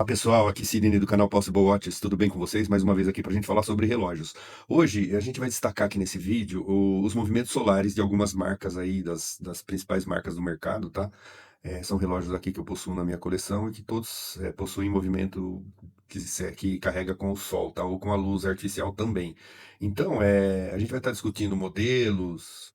Olá pessoal, aqui Sidney do canal Possible Watches, tudo bem com vocês? Mais uma vez aqui para a gente falar sobre relógios. Hoje a gente vai destacar aqui nesse vídeo os movimentos solares de algumas marcas aí, das principais marcas do mercado, tá? São relógios aqui que eu possuo na minha coleção e que todos possuem movimento que carrega com o sol, tá? Ou com a luz artificial também. Então, a gente vai estar discutindo modelos,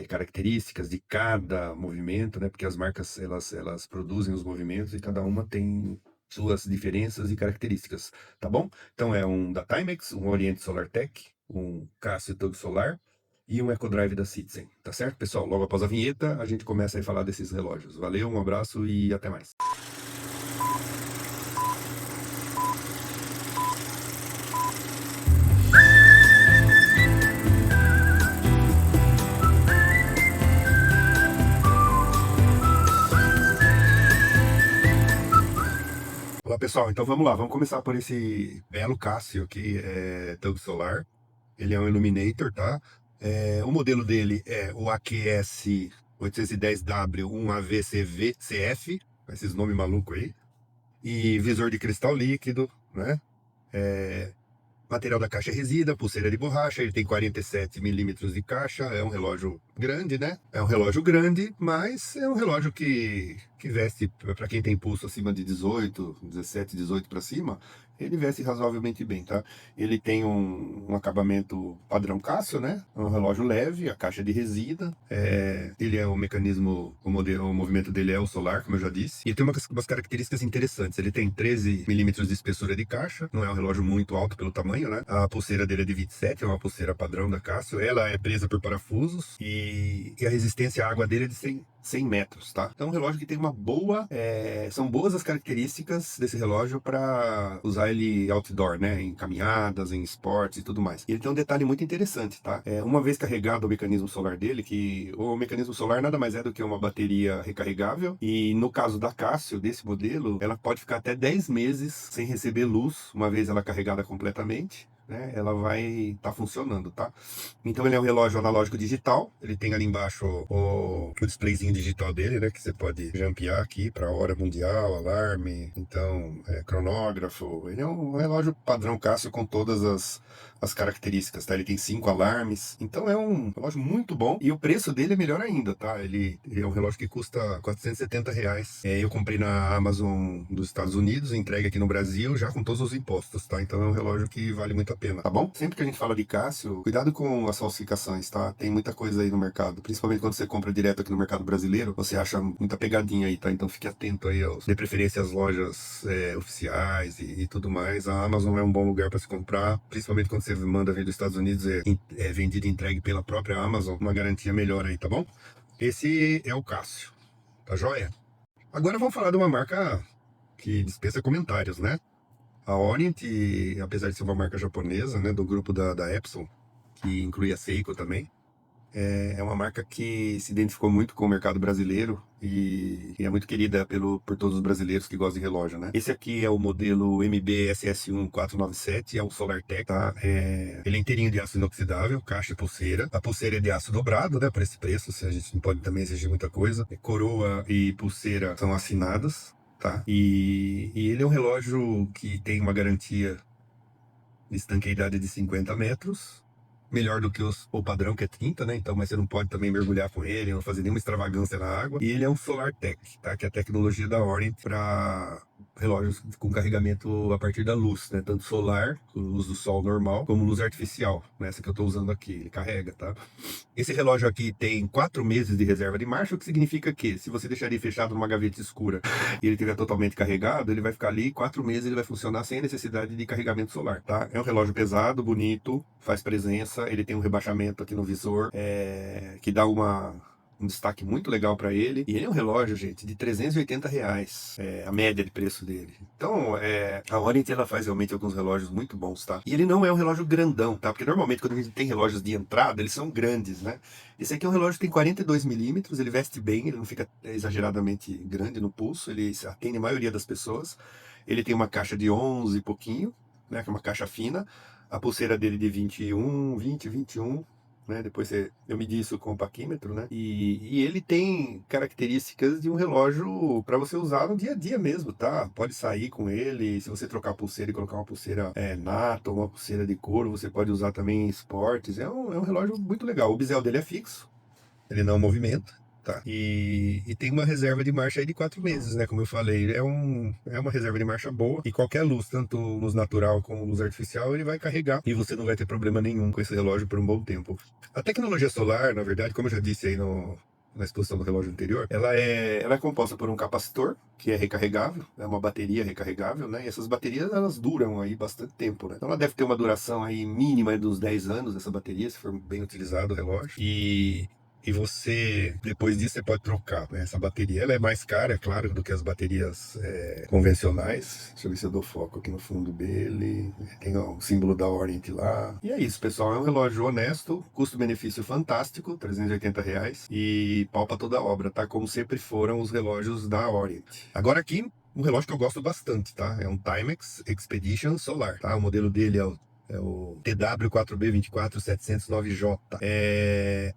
características de cada movimento, né? Porque as marcas elas produzem os movimentos e cada uma tem suas diferenças e características, tá bom? Então é um da Timex, um Oriente SolarTech, um Casio Tug Solar e um EcoDrive da Citizen, tá certo, pessoal? Logo após a vinheta, a gente começa a falar desses relógios. Valeu, um abraço e até mais. Olá, pessoal. Então vamos lá, vamos começar por esse belo Casio aqui, Tug Solar. Ele é um Illuminator, tá? O modelo dele é o AQS 810W1AVCV-CF, esses nomes malucos aí. E visor de cristal líquido, né? Material da caixa é resina, pulseira de borracha, ele tem 47 milímetros de caixa, é um relógio grande, né? É um relógio grande, mas é um relógio que veste, para quem tem pulso acima de 18, 17, 18 para cima, ele veste razoavelmente bem, tá? Ele tem um acabamento padrão Casio, né? É um relógio leve, a caixa é de resina, ele é o mecanismo, o movimento dele é o solar, como eu já disse, e ele tem umas características interessantes. Ele tem 13 milímetros de espessura de caixa, não é um relógio muito alto pelo tamanho, né? A pulseira dele é de 27, é uma pulseira padrão da Casio, ela é presa por parafusos e a resistência à água dele é de 100 metros, tá? Então é um relógio que tem uma boa, são boas as características desse relógio para usar ele outdoor, né? Em caminhadas, em esportes e tudo mais. E ele tem um detalhe muito interessante, tá? Uma vez carregado o mecanismo solar dele, que o mecanismo solar nada mais é do que uma bateria recarregável, e no caso da Casio, desse modelo, ela pode ficar até 10 meses sem receber luz, uma vez ela carregada completamente, né? Ela vai estar funcionando, tá? Então ele é um relógio analógico digital, ele tem ali embaixo o displayzinho digital dele, né, que você pode jampear aqui para hora mundial, alarme, então cronógrafo. Ele é um relógio padrão Casio com todas as características, tá? Ele tem 5 alarmes, então é um relógio muito bom e o preço dele é melhor ainda, tá? Ele é um relógio que custa R$ 470. Eu comprei na Amazon dos Estados Unidos, entregue aqui no Brasil já com todos os impostos, tá? Então é um relógio que vale muito a pena, tá bom? Sempre que a gente fala de Casio, cuidado com as falsificações, tá? Tem muita coisa aí no mercado, principalmente quando você compra direto aqui no mercado brasileiro, você acha muita pegadinha aí, tá? Então fique atento aí de preferência às lojas oficiais e tudo mais. A Amazon é um bom lugar para se comprar, principalmente quando você manda vir dos Estados Unidos, é vendido e entregue pela própria Amazon, uma garantia melhor aí, tá bom? Esse é o Casio, tá joia? Agora vamos falar de uma marca que dispensa comentários, né? A Orient, apesar de ser uma marca japonesa, né, do grupo da Epson, que inclui a Seiko também, é uma marca que se identificou muito com o mercado brasileiro e é muito querida por todos os brasileiros que gostam de relógio, né? Esse aqui é o modelo MB-SS1 497, é um SolarTech, tá? Ele é inteirinho de aço inoxidável, caixa e pulseira. A pulseira é de aço dobrado, né, por esse preço, se a gente não pode também exigir muita coisa. Coroa e pulseira são assinadas, tá? E ele é um relógio que tem uma garantia de estanqueidade de 50 metros, melhor do que o padrão, que é 30, né? Então, mas você não pode também mergulhar com ele, não fazer nenhuma extravagância na água. E ele é um SolarTech, tá? Que é a tecnologia da Orient para relógios com carregamento a partir da luz, né? Tanto solar, luz do sol normal, como luz artificial, né? Essa que eu estou usando aqui, ele carrega, tá? Esse relógio aqui tem 4 meses de reserva de marcha, o que significa que se você deixar ele fechado numa gaveta escura e ele estiver totalmente carregado, ele vai ficar ali 4 meses, ele vai funcionar sem necessidade de carregamento solar, tá? É um relógio pesado, bonito, faz presença, ele tem um rebaixamento aqui no visor, que dá um destaque muito legal para ele. E ele é um relógio, gente, de R$ 380, a média de preço dele. Então, a Orient ela faz realmente alguns relógios muito bons, tá? E ele não é um relógio grandão, tá? Porque normalmente quando a gente tem relógios de entrada, eles são grandes, né? Esse aqui é um relógio que tem 42 milímetros, ele veste bem, ele não fica exageradamente grande no pulso, ele atende a maioria das pessoas. Ele tem uma caixa de 11 e pouquinho, né? Que é uma caixa fina. A pulseira dele de 21, 20, 21. né? Depois eu medi isso com o paquímetro, né? E ele tem características de um relógio para você usar no dia a dia mesmo, tá? Pode sair com ele, se você trocar a pulseira e colocar uma pulseira nata ou uma pulseira de couro, você pode usar também em esportes. É um relógio muito legal. O bezel dele é fixo, ele não movimenta. Tá. E tem uma reserva de marcha aí de 4 meses, né? Como eu falei, é uma reserva de marcha boa. E qualquer luz, tanto luz natural como luz artificial, ele vai carregar. E você não vai ter problema nenhum com esse relógio por um bom tempo. A tecnologia solar, na verdade, como eu já disse aí na exposição do relógio anterior, ela é composta por um capacitor, que é recarregável, é uma bateria recarregável, né? E essas baterias, elas duram aí bastante tempo, né? Então ela deve ter uma duração aí mínima de uns 10 anos, essa bateria, se for bem utilizado o relógio. E você, depois disso, você pode trocar, né? Essa bateria, ela é mais cara, é claro, do que as baterias convencionais. Deixa eu ver se eu dou foco aqui no fundo dele. Tem o símbolo da Orient lá. E é isso, pessoal. É um relógio honesto, custo-benefício fantástico, R$ 380. E pau pra toda a obra, tá? Como sempre foram os relógios da Orient. Agora aqui, um relógio que eu gosto bastante, tá? É um Timex Expedition Solar, tá? O modelo dele é o TW4B24709J.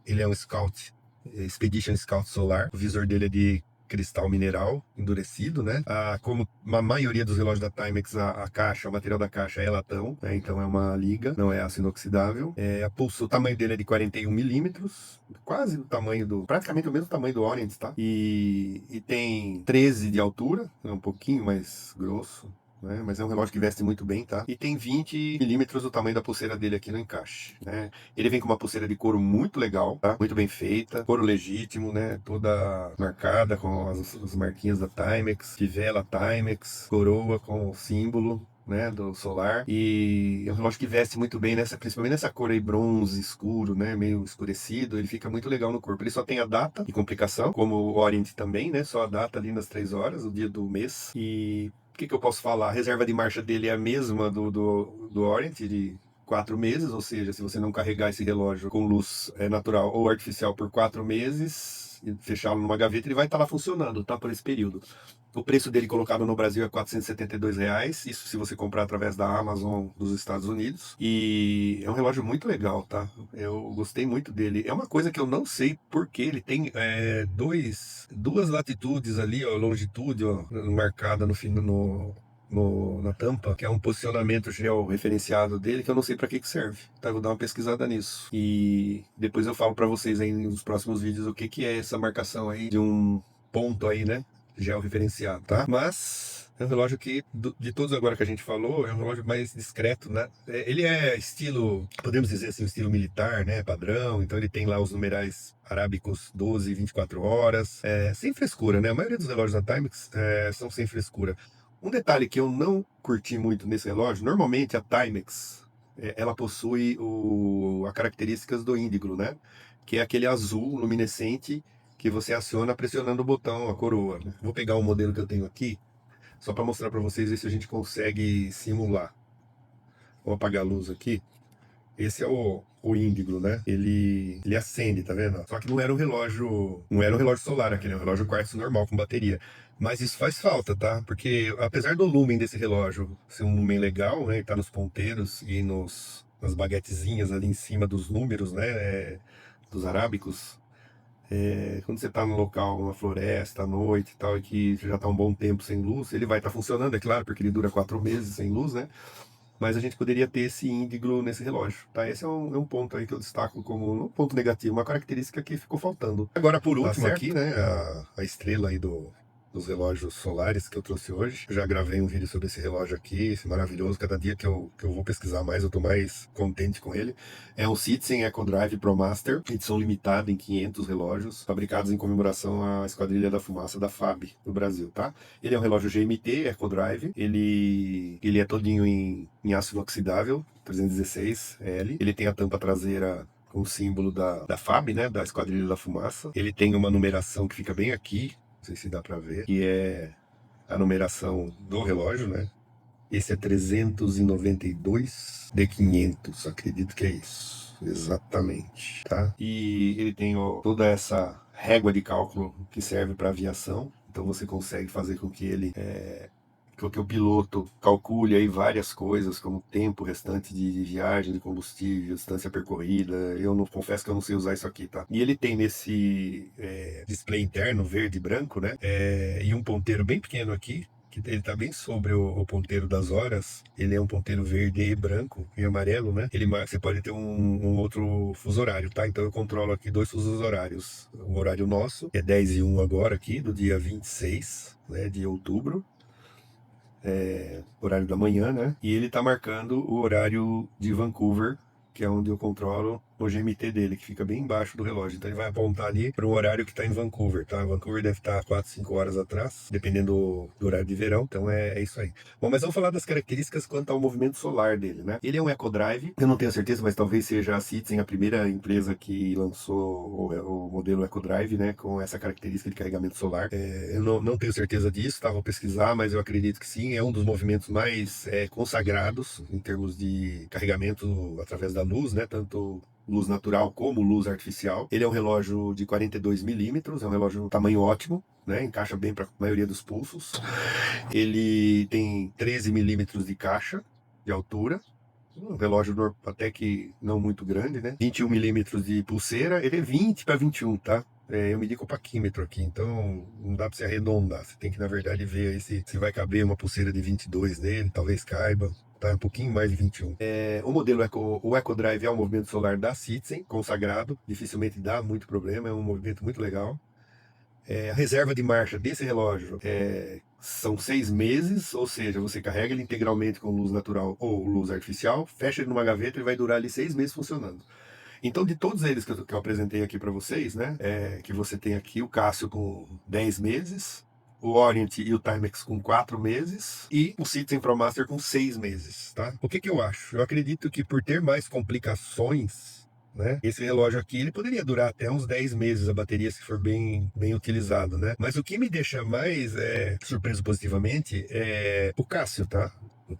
Ele é um Scout, Expedition Scout Solar. O visor dele é de cristal mineral endurecido, né? Como a maioria dos relógios da Timex, a caixa, o material da caixa é latão, né? Então é uma liga, não é aço inoxidável. O tamanho dele é de 41 milímetros, quase o tamanho praticamente o mesmo tamanho do Orient, tá? E tem 13 de altura, é um pouquinho mais grosso, né? Mas é um relógio que veste muito bem, tá? E tem 20 milímetros o tamanho da pulseira dele aqui no encaixe, né? Ele vem com uma pulseira de couro muito legal, tá? Muito bem feita, couro legítimo, né? Toda marcada com as marquinhas da Timex, fivela Timex, coroa com o símbolo, né, do solar. E é um relógio que veste muito bem principalmente nessa cor aí bronze escuro, né, meio escurecido. Ele fica muito legal no corpo. Ele só tem a data de complicação, como o Orient também, né? Só a data ali nas 3 horas, o dia do mês. E o que eu posso falar? A reserva de marcha dele é a mesma do Orient, de 4 meses, ou seja, se você não carregar esse relógio com luz natural ou artificial por 4 meses e fechá-lo numa gaveta, ele vai estar lá funcionando, tá? Por esse período. O preço dele colocado no Brasil é R$ 472, isso se você comprar através da Amazon dos Estados Unidos. E é um relógio muito legal, tá? Eu gostei muito dele. É uma coisa que eu não sei porque ele tem duas latitudes ali, ó, longitude, ó, marcada na tampa, que é um posicionamento georreferenciado dele, que eu não sei para que serve. Tá? Eu vou dar uma pesquisada nisso. E depois eu falo para vocês aí nos próximos vídeos o que é essa marcação aí de um ponto aí, né? Georreferenciado, tá? Mas é um relógio que, de todos agora que a gente falou, é um relógio mais discreto, né? Ele é estilo, podemos dizer assim, estilo militar, né? Padrão. Então ele tem lá os numerais arábicos 12 e 24 horas. Sem frescura, né? A maioria dos relógios da Timex são sem frescura. Um detalhe que eu não curti muito nesse relógio, normalmente a Timex, ela possui as características do índigo, né? Que é aquele azul luminescente que você aciona pressionando o botão, a coroa, né? Vou pegar o modelo que eu tenho aqui, só para mostrar para vocês ver se a gente consegue simular. Vou apagar a luz aqui. Esse é o índigo, né? Ele acende, tá vendo? Só que não era um relógio solar, aquele é um relógio quartzo normal com bateria. Mas isso faz falta, tá? Porque apesar do lumen desse relógio ser um lumen legal, né? Tá nos ponteiros e nas baguetezinhas ali em cima dos números, né? Dos arábicos. Quando você está no local, numa floresta, à noite e tal, e que já está um bom tempo sem luz, ele vai estar funcionando, é claro, porque ele dura 4 meses sem luz, né? Mas a gente poderia ter esse índigo nesse relógio, tá? Esse é um ponto aí que eu destaco como um ponto negativo, uma característica que ficou faltando. Agora, por último, aqui, né, a estrela aí dos relógios solares que eu trouxe hoje. Eu já gravei um vídeo sobre esse relógio aqui, esse maravilhoso. Cada dia que eu vou pesquisar mais, eu tô mais contente com ele. É um Citizen Eco Drive Pro Master, edição limitada em 500 relógios, fabricados em comemoração à Esquadrilha da Fumaça da FAB do Brasil, tá? Ele é um relógio GMT Eco Drive, ele é todinho em aço inoxidável, 316L. Ele tem a tampa traseira com o símbolo da FAB, né, da Esquadrilha da Fumaça. Ele tem uma numeração que fica bem aqui, não sei se dá para ver, que é a numeração do relógio, né? Esse é 392 de 500, acredito que é isso, exatamente, tá? E ele tem toda essa régua de cálculo que serve para aviação, então você consegue fazer com que ele que o piloto calcule aí várias coisas, como tempo restante de viagem, de combustível, distância percorrida. Eu não confesso que eu não sei usar isso aqui, tá? E ele tem nesse display interno verde e branco, né? E um ponteiro bem pequeno aqui, que ele tá bem sobre o ponteiro das horas. Ele é um ponteiro verde e branco e amarelo, né? Você pode ter um outro fuso horário, tá? Então eu controlo aqui dois fusos horários. O horário nosso, que é 10:01 agora aqui, do dia 26, né, de outubro, horário da manhã, né? E ele tá marcando o horário de Vancouver, que é onde eu controlo o GMT dele, que fica bem embaixo do relógio. Então ele vai apontar ali para o horário que está em Vancouver, tá? Vancouver deve estar 4, 5 horas atrás, dependendo do horário de verão. Então é isso aí. Bom, mas vamos falar das características quanto ao movimento solar dele, né? Ele é um EcoDrive, eu não tenho certeza, mas talvez seja a Citizen a primeira empresa que lançou o modelo EcoDrive, né? Com essa característica de carregamento solar. Eu não tenho certeza disso, tá? Vou pesquisar, mas eu acredito que sim. É um dos movimentos mais consagrados em termos de carregamento através da luz, né? Tanto luz natural como luz artificial. Ele é um relógio de 42 milímetros, é um relógio tamanho ótimo, né? Encaixa bem para a maioria dos pulsos. Ele tem 13 milímetros de caixa de altura. Um relógio até que não muito grande, né? 21 milímetros de pulseira. Ele é 20 para 21, tá? Eu medi com o paquímetro aqui, então não dá para você arredondar. Você tem que, na verdade, ver aí se vai caber uma pulseira de 22 nele, talvez caiba. Tá um pouquinho mais de 21. O modelo o EcoDrive é um movimento solar da Citizen, consagrado, dificilmente dá muito problema, é um movimento muito legal. A reserva de marcha desse relógio são 6 meses, ou seja, você carrega ele integralmente com luz natural ou luz artificial, fecha ele numa gaveta e vai durar ali 6 meses funcionando. Então, de todos eles que eu apresentei aqui para vocês, né, que você tem aqui o Casio com 10 meses, o Orient e o Timex com 4 meses e o Citizen ProMaster com 6 meses, tá? O que eu acho? Eu acredito que por ter mais complicações, né, esse relógio aqui ele poderia durar até uns 10 meses a bateria se for bem utilizado, né? Mas o que me deixa mais surpreso positivamente é o Casio, tá?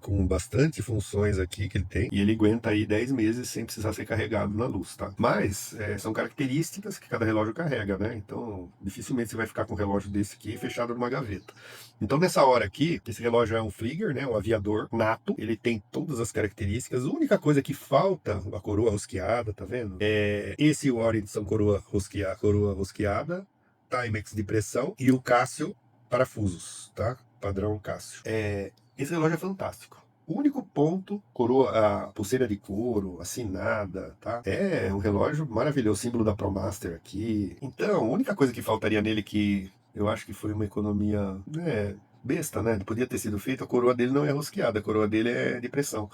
Com bastante funções aqui que ele tem, e ele aguenta aí 10 meses sem precisar ser carregado na luz, tá? Mas são características que cada relógio carrega, né? Então, dificilmente você vai ficar com um relógio desse aqui fechado numa gaveta. Então, nessa hora aqui, esse relógio é um Flieger, né? Um aviador nato, ele tem todas as características. A única coisa que falta, a coroa rosqueada, tá vendo? Esse e o Orient são coroa rosqueada, Timex de pressão e o Casio parafusos, tá? Padrão Casio. Esse relógio é fantástico. O único ponto, a pulseira de couro, assinada, tá? É um relógio maravilhoso, símbolo da ProMaster aqui. Então, a única coisa que faltaria nele que eu acho que foi uma economia, besta, né? Podia ter sido feito, a coroa dele não é rosqueada, a coroa dele é de pressão.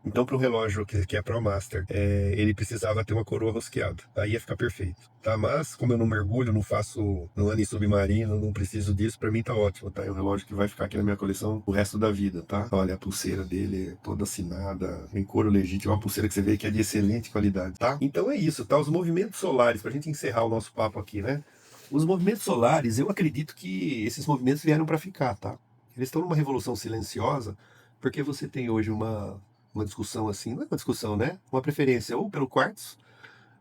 Então, para um relógio que é ProMaster, ele precisava ter uma coroa rosqueada. Aí ia ficar perfeito, tá? Mas, como eu não mergulho, não ando em submarino, não preciso disso, para mim tá ótimo, tá? É um relógio que vai ficar aqui na minha coleção o resto da vida, tá? Olha, a pulseira dele é toda assinada, em couro legítimo, é uma pulseira que você vê que é de excelente qualidade, tá? Então é isso, tá? Os movimentos solares, pra gente encerrar o nosso papo aqui, né? Os movimentos solares, eu acredito que esses movimentos vieram para ficar, tá? Eles estão numa revolução silenciosa, porque você tem hoje uma discussão assim, não é uma discussão, né? Uma preferência ou pelo quartzo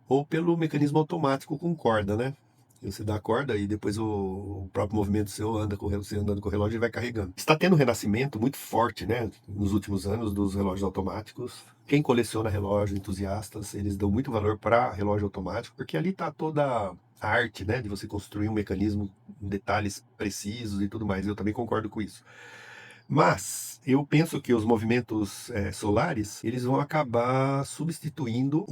ou pelo mecanismo automático com corda, né? Você dá a corda e depois o próprio movimento seu você andando com o relógio e vai carregando. Está tendo um renascimento muito forte, né? Nos últimos anos dos relógios automáticos. Quem coleciona relógio, entusiastas, eles dão muito valor para relógio automático, porque ali está toda a arte, né? De você construir um mecanismo em detalhes precisos e tudo mais. Eu também concordo com isso. Mas eu penso que os movimentos solares eles vão acabar substituindo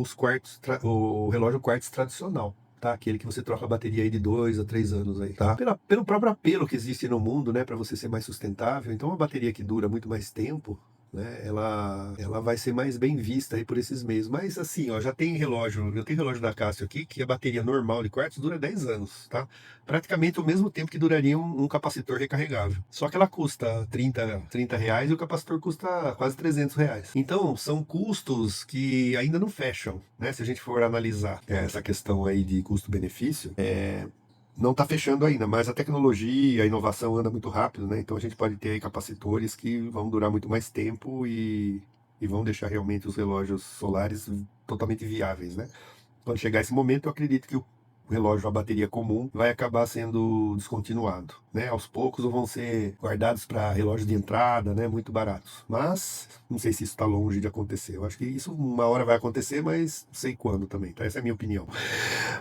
o relógio quartzo tradicional. Tá? Aquele que você troca a bateria aí de 2 a 3 anos aí, tá? Pelo próprio apelo que existe no mundo, né, para você ser mais sustentável. Então, uma bateria que dura muito mais tempo, né, ela vai ser mais bem vista aí por esses meios. Mas assim, ó, eu tenho relógio da Casio aqui que a bateria normal de quartzo dura 10 anos, tá? Praticamente o mesmo tempo que duraria um capacitor recarregável. Só que ela custa 30 reais e o capacitor custa quase 300 reais. Então, são custos que ainda não fecham, né? Se a gente for analisar essa questão aí de custo-benefício, não está fechando ainda, mas a tecnologia, a inovação anda muito rápido, né? Então a gente pode ter aí capacitores que vão durar muito mais tempo e vão deixar realmente os relógios solares totalmente viáveis, né? Quando chegar esse momento, eu acredito que o relógio a bateria comum vai acabar sendo descontinuado, né? Aos poucos vão ser guardados para relógios de entrada, né? Muito baratos. Mas não sei se isso está longe de acontecer. Eu acho que isso uma hora vai acontecer, mas não sei quando também. Então essa é a minha opinião.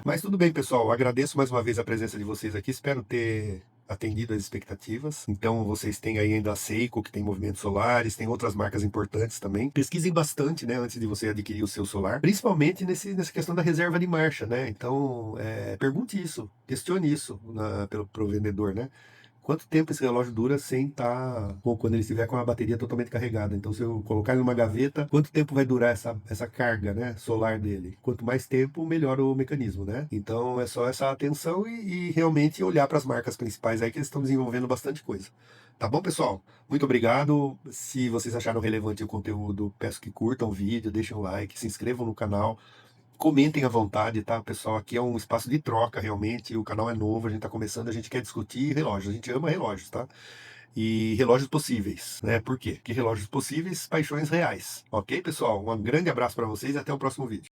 Mas tudo bem, pessoal. Agradeço mais uma vez a presença de vocês aqui. Espero ter atendido às expectativas. Então vocês têm aí ainda a Seiko, que tem movimentos solares, tem outras marcas importantes também. Pesquisem bastante, né, antes de você adquirir o seu solar, principalmente nessa questão da reserva de marcha, né? Então pergunte isso, questione isso pro vendedor, né? Quanto tempo esse relógio dura sem estar, ou quando ele estiver com a bateria totalmente carregada? Então, se eu colocar ele numa gaveta, quanto tempo vai durar essa carga, né, solar dele? Quanto mais tempo, melhor o mecanismo, né? Então, é só essa atenção e realmente olhar para as marcas principais aí que eles estão desenvolvendo bastante coisa. Tá bom, pessoal? Muito obrigado. Se vocês acharam relevante o conteúdo, peço que curtam o vídeo, deixem um like, se inscrevam no canal. Comentem à vontade, tá, pessoal? Aqui é um espaço de troca, realmente. O canal é novo, a gente tá começando, a gente quer discutir relógios. A gente ama relógios, tá? E relógios possíveis, né? Por quê? Porque relógios possíveis, paixões reais. Ok, pessoal? Um grande abraço para vocês e até o próximo vídeo.